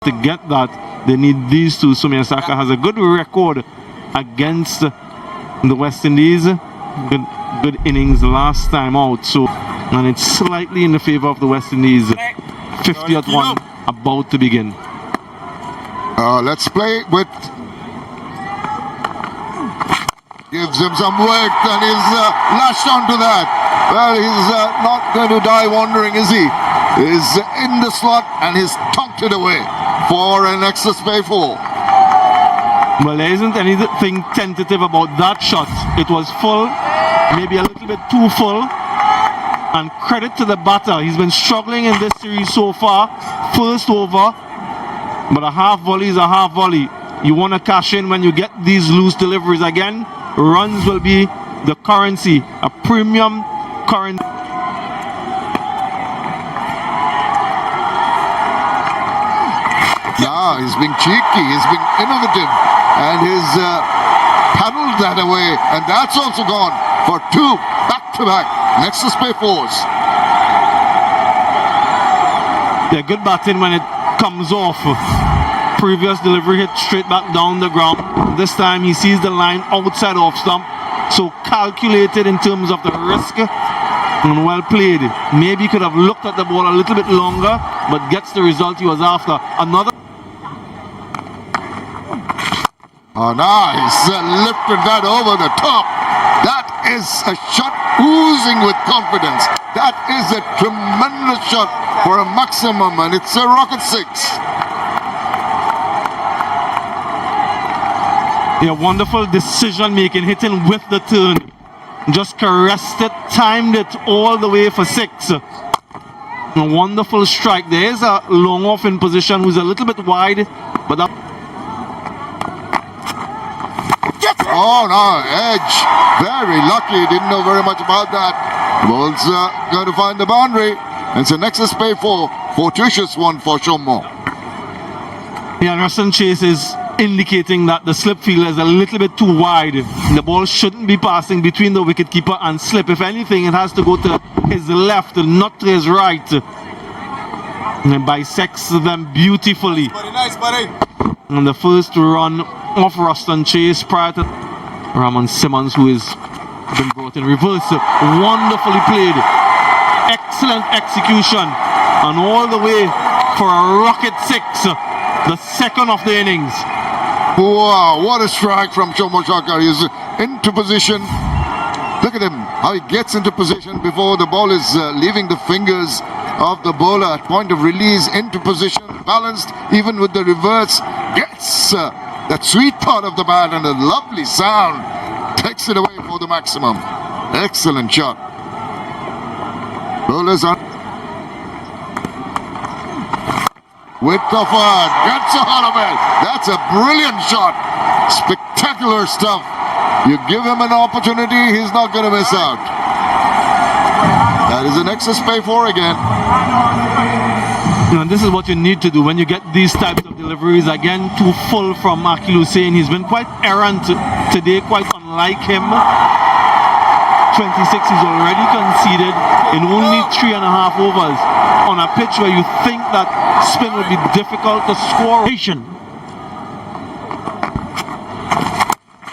To get that, they need these two. Sumiasaka has a good record against the West Indies. Good innings last time out. So, and it's slightly in the favor of the West Indies. 50th one about to begin. Let's play with. Gives him some work and he's lashed onto that. Well, he's not going to die wandering, is he? He's in the slot and he's tonked it away for an extra spray 4. Well, there isn't anything tentative about that shot. It was full, maybe a little bit too full. And credit to the batter. He's been struggling in this series so far. First over, but a half volley is a half volley. You want to cash in when you get these loose deliveries again. Runs will be the currency, a premium currency. Yeah, he's being cheeky, he's being innovative, and he's paddled that away, and that's also gone for 2 back-to-back Nexus Pay 4s. Yeah, good batting when it comes off. Previous delivery hit straight back down the ground. This time he sees the line outside off stump, so calculated in terms of the risk and well played. Maybe he could have looked at the ball a little bit longer, but gets the result he was after. Another. Oh, nice. Lifted that over the top. That is a shot oozing with confidence. That is a tremendous shot for a maximum, and it's a rocket 6. Yeah, wonderful decision making, hitting with the turn. Just caressed it, timed it all the way for 6. A wonderful strike. There is a long off in position who's a little bit wide, but that. Oh no, edge. Very lucky. Didn't know very much about that. Ball's going to find the boundary. It's a Nexus Pay 4. Fortuitous one for Shomo. Yeah, Ruston Chase is indicating that the slip field is a little bit too wide. The ball shouldn't be passing between the wicketkeeper and slip. If anything, it has to go to his left, not to his right. And bisects them beautifully. Nice, buddy. And the first run of Ruston Chase prior to Ramon Simmons, who has been brought in reverse. Wonderfully played. Excellent execution. And all the way for a rocket 6. The second of the innings. Wow, what a strike from Shomo Shaka. He's into position. Look at him, how he gets into position before the ball is leaving the fingers of the bowler at point of release, into position, balanced even with the reverse. Gets that sweet part of the bat and a lovely sound. Takes it away for the maximum. Excellent shot. Bowlers are with the fun, gets a out of it. That's a brilliant shot. Spectacular stuff. You give him an opportunity, he's not going to miss out. That is a Nexus Pay 4 again. And this is what you need to do when you get these types of deliveries. Again, too full from Akil Hussain. He's been quite errant today, quite unlike him. 26 he's already conceded in only 3.5 overs on a pitch where you think that spin would be difficult to score.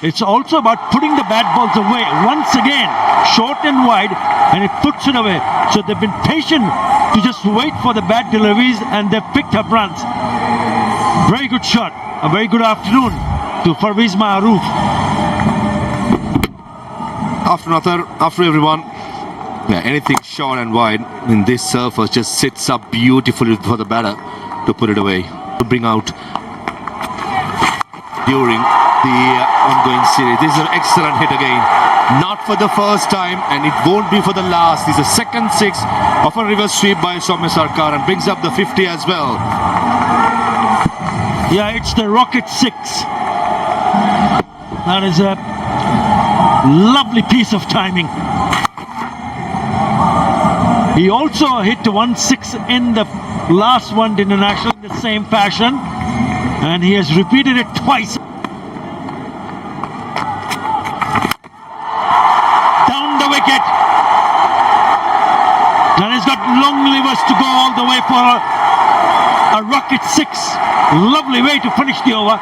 It's also about putting the bad balls away once again, short and wide, and it puts it away. So they've been patient to just wait for the bad deliveries, and they've picked up runs. Very good shot. A very good afternoon to Parvez Maharouf. After everyone. Yeah, anything short and wide in this surface just sits up beautifully for the batter to put it away, to bring out during the ongoing series. This is an excellent hit again. Not for the first time, and it won't be for the last. This is the second 6 of a reverse sweep by Soumya Sarkar and brings up the 50 as well. Yeah, it's the rocket 6. That is a lovely piece of timing. He also hit 1-6 in the last one international in the same fashion, and he has repeated it twice. Down the wicket, and he's got long levers to go all the way for a a rocket 6. Lovely way to finish the over.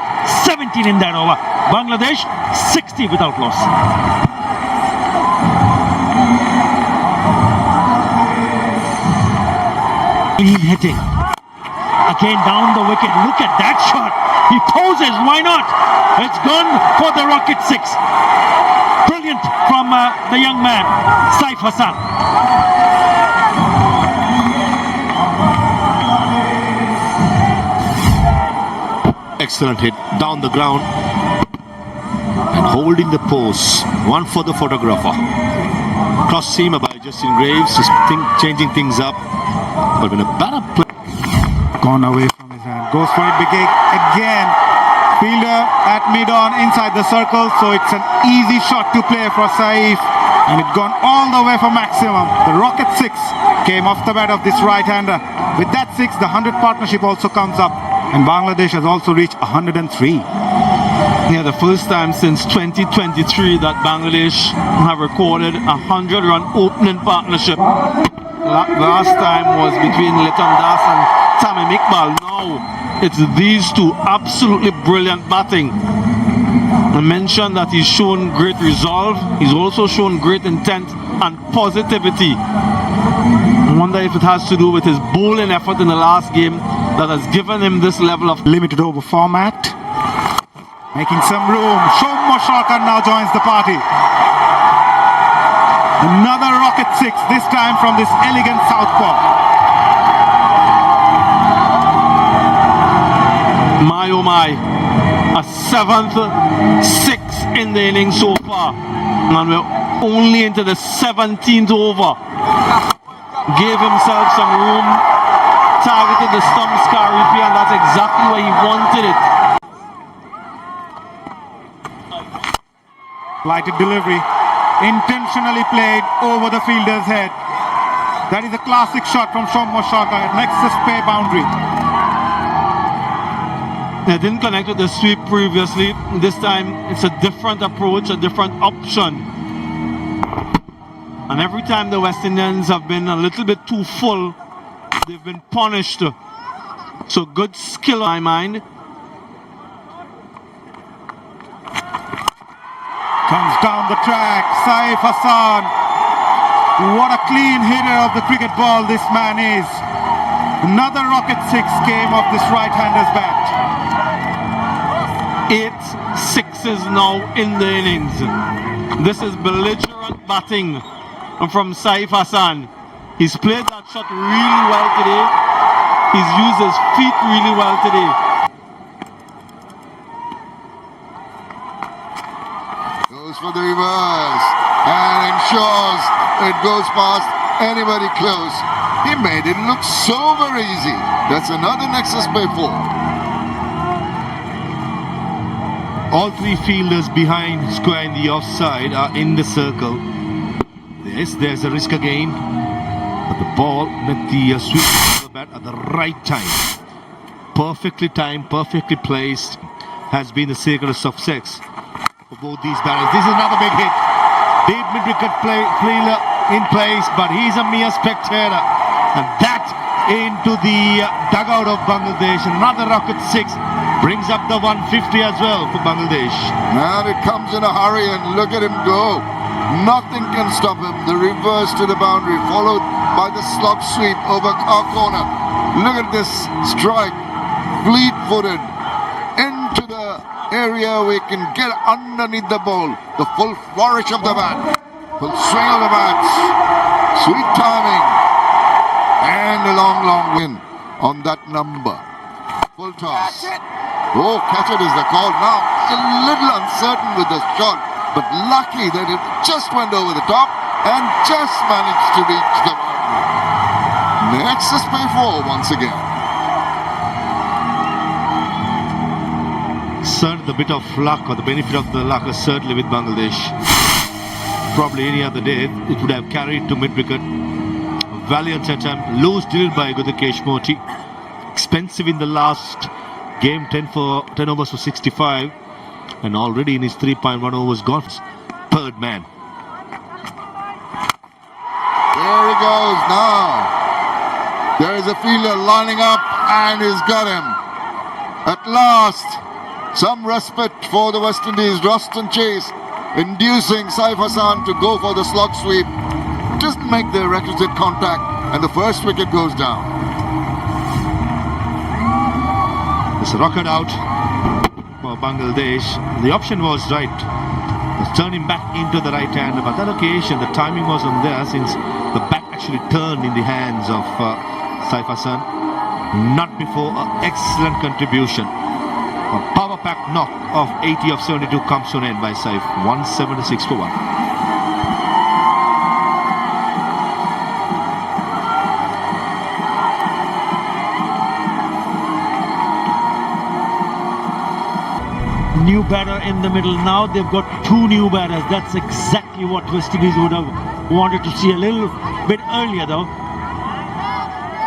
17 in that over. Bangladesh 60 without loss. Clean hitting. Again down the wicket. Look at that shot. He poses. Why not? It's gone for the rocket 6. Brilliant from the young man, Saif Hassan. Excellent hit down the ground and holding the pose. One for the photographer. Cross seamer by Justin Graves, just changing things up. But when a batter play. Gone away from his hand. Goes for it big again. Fielder at mid-on inside the circle, so it's an easy shot to play for Saif, and it's gone all the way for maximum. The rocket 6 came off the bat of this right-hander. With that 6, the 100 partnership also comes up, and Bangladesh has also reached 103. Yeah, the first time since 2023 that Bangladesh have recorded a 100-run opening partnership. Last time was between Liton Das and Tamim Iqbal. Now it's these two, absolutely brilliant batting. I mentioned that he's shown great resolve. He's also shown great intent and positivity. I wonder if it has to do with his bowling effort in the last game that has given him this level of Limited over format. Making some room. Shom Mosharkar now joins the party. Another rocket 6, this time from this elegant southpaw. my oh my, a 7th 6 in the inning so far, and we're only into the 17th over. Gave himself some room, targeted the stumps Karifi, and that's exactly where he wanted it. Lighted delivery, intentionally played over the fielder's head. That is a classic shot from Shom Mosharkar at next spare boundary. They didn't connect with the sweep previously. This time it's a different approach, a different option. And every time the West Indians have been a little bit too full, they've been punished. So good skill in my mind. Comes down the track, Saif Hassan. What a clean hitter of the cricket ball this man is. Another rocket 6 came off this right-hander's bat. 8 sixes now in the innings. This is belligerent batting from Saif Hassan. He's played that shot really well today. He's used his feet really well today. Goes for the reverse and ensures it goes past anybody close. He made it look so very easy. That's another Nexus by 4. All three fielders behind square in the offside are in the circle. Yes, there's a risk again. But the ball met the sweep of the bat at the right time. Perfectly timed, perfectly placed. Has been the secret of success for both these batters. This is another big hit. Deep mid-wicket fielder in place, but he's a mere spectator. And that into the dugout of Bangladesh. Another rocket 6 brings up the 150 as well for Bangladesh. And it comes in a hurry, and look at him go. Nothing can stop him. The reverse to the boundary, followed by the slog sweep over our corner. Look at this strike. Fleet-footed into the area where he can get underneath the ball. The full flourish of the bat. Full swing of the bats. Sweet timing. And a long win on that number. Full toss. Oh, catch it is the call. Now, a little uncertain with the shot, but lucky that it just went over the top and just managed to reach the boundary. Nexus by 4 once again. Certainly the bit of luck, or the benefit of the luck, is certainly with Bangladesh. Probably any other day, it would have carried to mid-wicket. Valiant attempt, loose deal by Gudakesh Moti. Expensive in the last game, 10 overs for 65, and already in his 3.1 overs gone. Third man. There he goes now. There is a fielder lining up and he's got him. At last, some respite for the West Indies. Roston Chase inducing Saif Hassan to go for the slog sweep. Doesn't make the requisite contact, and the first wicket goes down. It's rocketed out for Bangladesh. The option was right. Let's turn him back into the right hand. But that occasion, the timing wasn't there since the bat actually turned in the hands of Saif Hassan. Not before an excellent contribution. A power pack knock of 80 of 72 comes to an end by Saif. 176 for 1. New batter in the middle. Now they've got two new batters. That's exactly what West Indies would have wanted to see a little bit earlier though.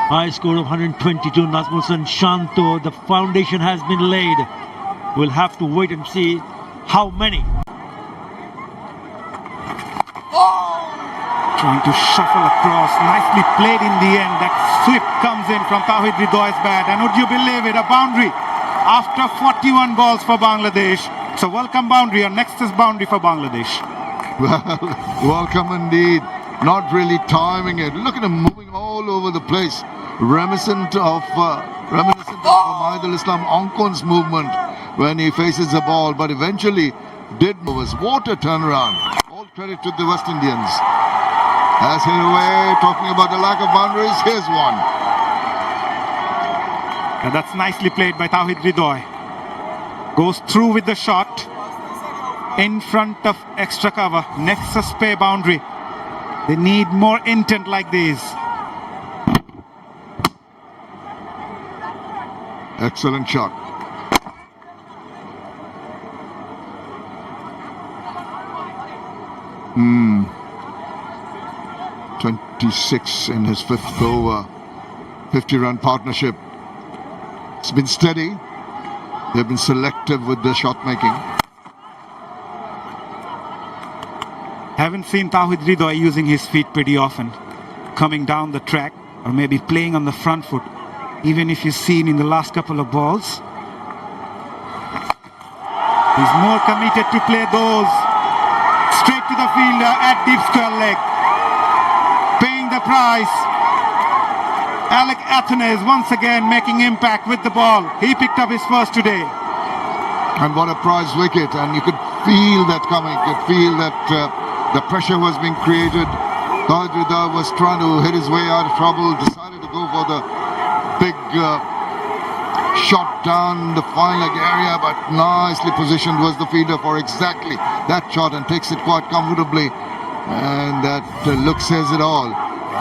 High score of 122. Nazmul Shanto. The foundation has been laid. We'll have to wait and see how many. Trying to shuffle across. Nicely played in the end. That sweep comes in from Tawhid Ridoy's bat. And would you believe it? A boundary after 41 balls for Bangladesh. It's a welcome boundary, a nexus boundary for Bangladesh. Well, welcome indeed. Not really timing it. Look at him moving all over the place. Reminiscent of Mahidul Islam Onkon's movement when he faces the ball, but eventually did move us. What a turnaround. All credit to the West Indians. As hit away, talking about the lack of boundaries, here's one. And that's nicely played by Tawhid Ridoy. Goes through with the shot. In front of extra cover. Nexus pay boundary. They need more intent like this. Excellent shot. Hmm. 26 in his fifth over. 50-run partnership. It's been steady. They've been selective with their shot making. Haven't seen Tawhid Ridoy using his feet pretty often. Coming down the track or maybe playing on the front foot. Even if you've seen in the last couple of balls. He's more committed to play those straight to the fielder at deep square leg. Paying the price. Alec Athens once again making impact with the ball. He picked up his first today. And what a prize wicket. And you could feel that coming. You could feel that the pressure was being created. Tawhid Ridoy was trying to hit his way out of trouble. Decided to go for the big shot down the fine leg area, but nicely positioned was the fielder for exactly that shot and takes it quite comfortably. And that look says it all.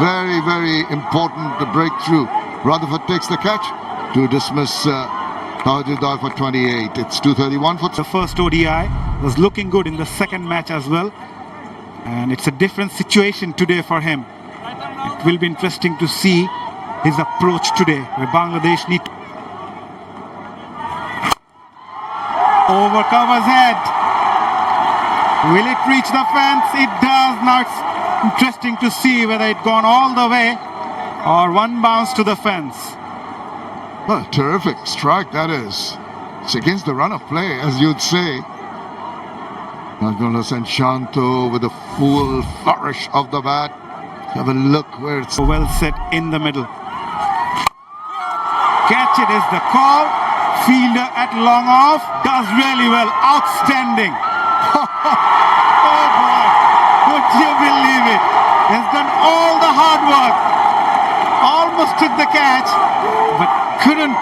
Very, very important breakthrough. Rutherford takes the catch to dismiss Tawhid Ridoy for 28. It's 231 for The first ODI was looking good in the second match as well. And it's a different situation today for him. It will be interesting to see his approach today, where Bangladesh need to over covers head. Will it reach the fence? It does. Now it's interesting to see whether it's gone all the way or one bounce to the fence. well, terrific strike that is. It's against the run of play, as you'd say. Najmul Shanto with a full flourish of the bat. Have a look where it's Well set in the middle. Catch it is the call. Fielder at long off does really well. Outstanding. Oh boy. Would you believe it? Has done all the hard work. Almost took the catch, but couldn't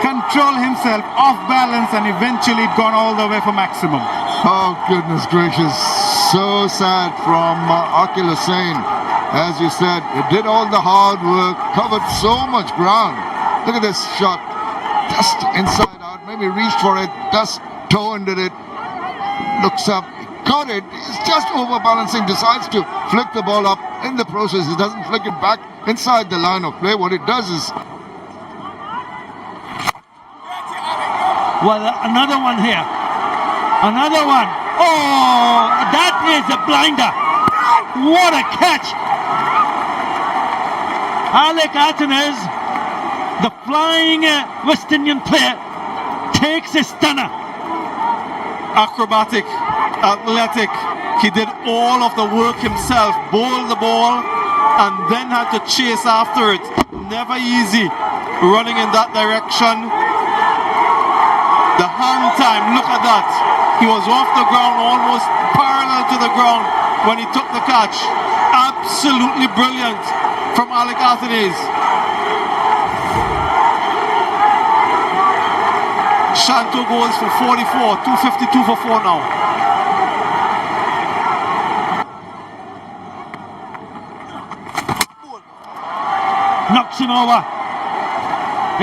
control himself, off balance, and eventually it gone all the way for maximum. Oh, goodness gracious. So sad from Akil Hussain. As you said, he did all the hard work, covered so much ground. Look at this shot. Just inside out. Maybe reached for it. Just toe under it. Looks up. Got it. He's just overbalancing. Decides to flick the ball up. In the process, he doesn't flick it back inside the line of play. What it does is... Well, another one here. Another one. Oh, that is a blinder. What a catch. Alec Athens The flying West Indian player takes a stunner. Acrobatic, athletic. He did all of the work himself, bowled the ball, and then had to chase after it. Never easy running in that direction. The hang time, look at that. He was off the ground, almost parallel to the ground when he took the catch. Absolutely brilliant from Alec Athanaze. Shanto goes for 44, 252 for 4 now. Knocks him over.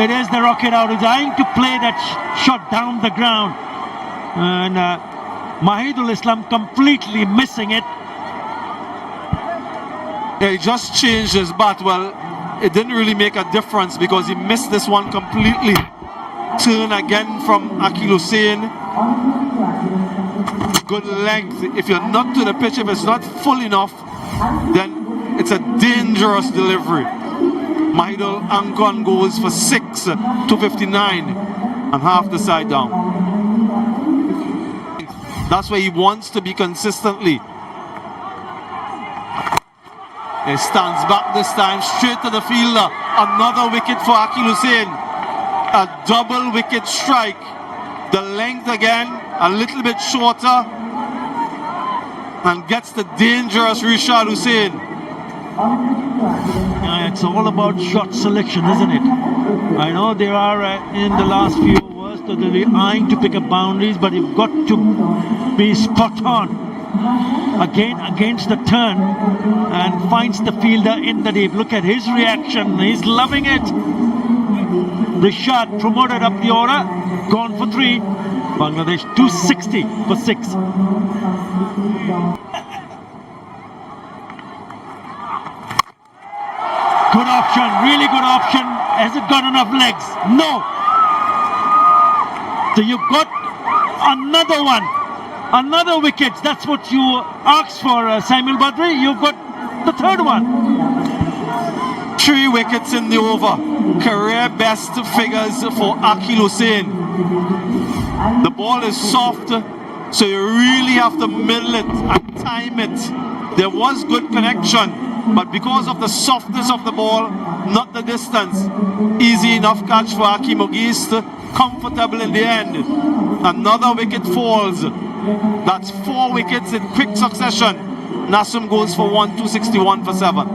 It is the rocket out. He's trying to play that shot down the ground. And Mahidul Islam completely missing it. Yeah, he just changed his bat. Well, it didn't really make a difference because he missed this one completely. Turn again from Akil Hussain. Good length. If you're not to the pitch, if it's not full enough, then it's a dangerous delivery. Mahidul Angkon goes for 6, 259, and half the side down. That's where he wants to be consistently. He stands back this time, straight to the fielder. Another wicket for Akil Hussain. A double wicket strike. The length again, a little bit shorter, and gets the dangerous Rishad Hussain. It's all about shot selection, isn't it? I know there are in the last few overs that they're eyeing to pick up boundaries, but you've got to be spot on. Again against the turn, and finds the fielder in the deep. Look at his reaction. He's loving it. Rishad promoted up the order, gone for 3. Bangladesh 260 for 6. Good option, really good option. Has it got enough legs? No. So you've got another one, another wicket. That's what you asked for, Samuel Badri. You've got the third one. 3 wickets in the over. Career best figures for Akil Hussain. The ball is soft, so you really have to middle it and time it. There was good connection, but because of the softness of the ball, not the distance. Easy enough catch for Hakeem Ogist. Comfortable in the end. Another wicket falls. That's 4 wickets in quick succession. Nasum goes for 1, 261 for 7.